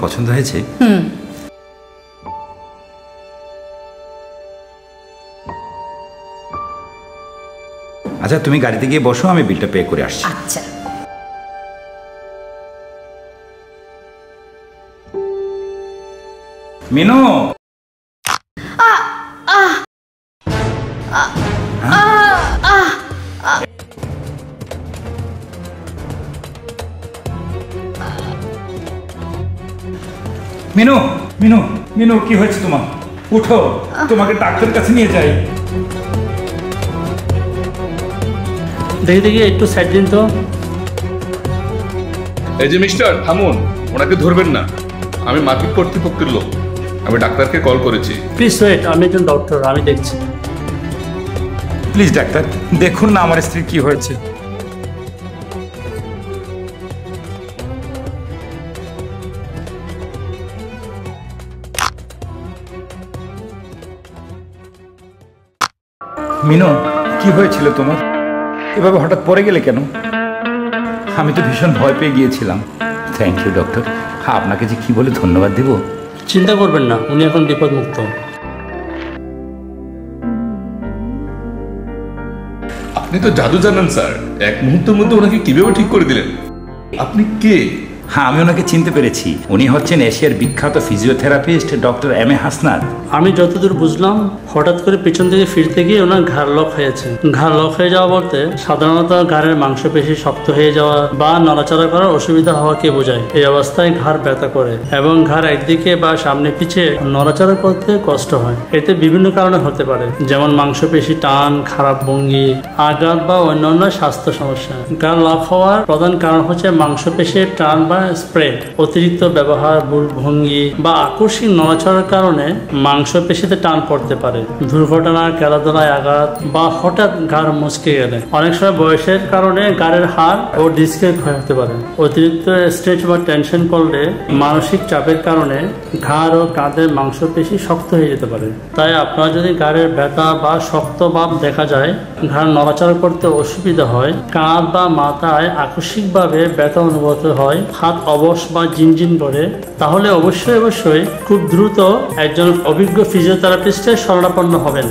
পছন্দ হয়েছে? আচ্ছা তুমি গাড়িতে গিয়ে বসো, আমি বিলটা পে করে আসছি। আচ্ছা। মিনু, মিনু মিনু মিনু কি হয়েছে তোমার? উঠো, তোমাকে ডাক্তারের কাছে নিয়ে যাই। দেখি দেখি একটু সাইড দিন তো। এই যে মিস্টার, থামুন, ওনাকে ধরবেন না। আমি মার্কেট কর্তৃপক্ষের লোক, আমি ডাক্তারকে কল করেছি। প্লিজ ওয়েট, আমি একজন ডক্টর, আমি দেখছি। প্লিজ ডাক্তার, দেখুন না আমার স্ত্রীর কি হয়েছে। মিনু, কি হয়েছিল তোমার? এভাবে হঠাৎ পড়ে গেলে কেন? আমি তো ভীষণ ভয় পেয়ে গিয়েছিলাম। থ্যাংক ইউ ডক্টর, আপনাকে যে কি বলে ধন্যবাদ দেব। চিন্তা করবেন না, উনি এখন বিপদমুক্ত। আপনি তো জাদু জানেন স্যার, এক মুহূর্তের মধ্যে ওনাকে কিভাবে ঠিক করে দিলেন? আপনি কে? হ্যাঁ, আমি ওনাকে চিনতে পেরেছি। উনি হচ্ছেন এশিয়ার বিখ্যাত physiotherapist doctor M A Hasnat. আমি যতদূর বুঝলাম, হঠাৎ করে পিছন থেকে ফিরতে গিয়ে ওনার ঘাড় লক হয়েছে। ঘাড় লক হয়ে যাওয়া বলতে সাধারণত ঘাড়ের মাংসপেশি শক্ত হয়ে যাওয়া বা নড়াচড়া করার অসুবিধা হওয়াকে বোঝায়। এই অবস্থায় ঘাড় ব্যথা করে এবং ঘাড় একদিকে বা সামনে পিছে নড়াচড়া করতে কষ্ট হয়। এতে বিভিন্ন কারণে হতে পারে, যেমন মাংসপেশি টান, খারাপ ভঙ্গি, আঘাত বা অন্যান্য স্বাস্থ্য সমস্যা। ঘাড় লক হওয়ার প্রধান কারণ হচ্ছে মাংসপেশির টান বা স্প্রেড, অতিরিক্ত ব্যবহার, ভুল ভঙ্গি বা আকস্মিক নড়াচড়ার কারণে মাংসপেশিতে টান পড়তে পারে। দুর্ঘটনা, খেলাধুলায় আঘাত বা হঠাৎ ঘাড় মুচকে গেলে। অনেক সময় বয়সের কারণে ঘাড়ের হাড় ও ডিস্কের ক্ষয় হতে পারে। অতিরিক্ত স্ট্রেচ বা টেনশন করলে মানসিক চাপের কারণে ঘাড় ও কাঁধের মাংসপেশি শক্ত হয়ে যেতে পারে। তাই আপনার যদি ঘাড়ের ব্যথা বা শক্ত ভাব দেখা যায়, ঘাড় নড়াচড়া করতে অসুবিধা হয়, কাঁধ বা মাথায় আকস্মিকভাবে ব্যথা অনুভূত হয়, হাত অবশ বা ঝিনঝিন করে, তাহলে অবশ্যই খুব দ্রুত একজন অভিজ্ঞ ফিজিওথেরাপিস্টের শরণাপন্ন হবেন।